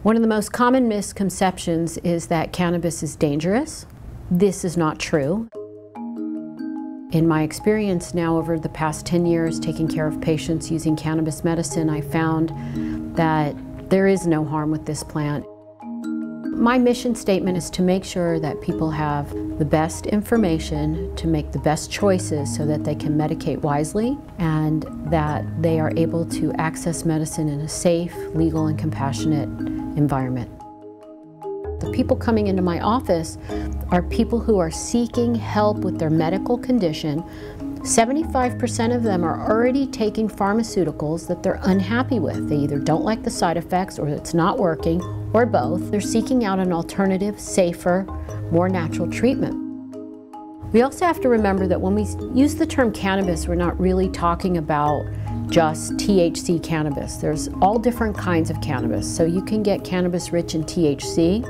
One of the most common misconceptions is that cannabis is dangerous. This is not true. In my experience now over the past 10 years taking care of patients using cannabis medicine, I found that there is no harm with this plant. My mission statement is to make sure that people have the best information to make the best choices so that they can medicate wisely and that they are able to access medicine in a safe, legal, and compassionate environment. The people coming into my office are people who are seeking help with their medical condition. 75% of them are already taking pharmaceuticals that they're unhappy with. They either don't like the side effects or it's not working, or both. They're seeking out an alternative, safer, more natural treatment. We also have to remember that when we use the term cannabis, we're not really talking about just THC cannabis. There's all different kinds of cannabis. So you can get cannabis rich in THC.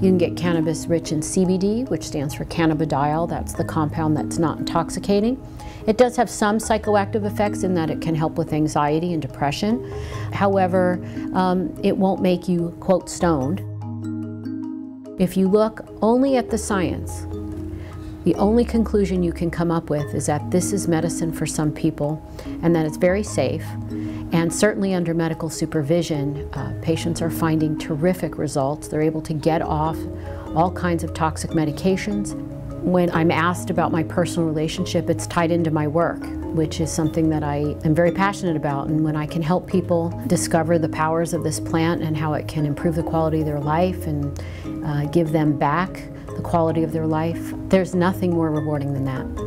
You can get cannabis rich in CBD, which stands for cannabidiol. That's the compound that's not intoxicating. It does have some psychoactive effects in that it can help with anxiety and depression. However, it won't make you, quote, stoned. If you look only at the science, the only conclusion you can come up with is that this is medicine for some people and that it's very safe. And certainly under medical supervision, patients are finding terrific results. They're able to get off all kinds of toxic medications. When I'm asked about my personal relationship, it's tied into my work, which is something that I am very passionate about. And when I can help people discover the powers of this plant and how it can improve the quality of their life and give them back the quality of their life, there's nothing more rewarding than that.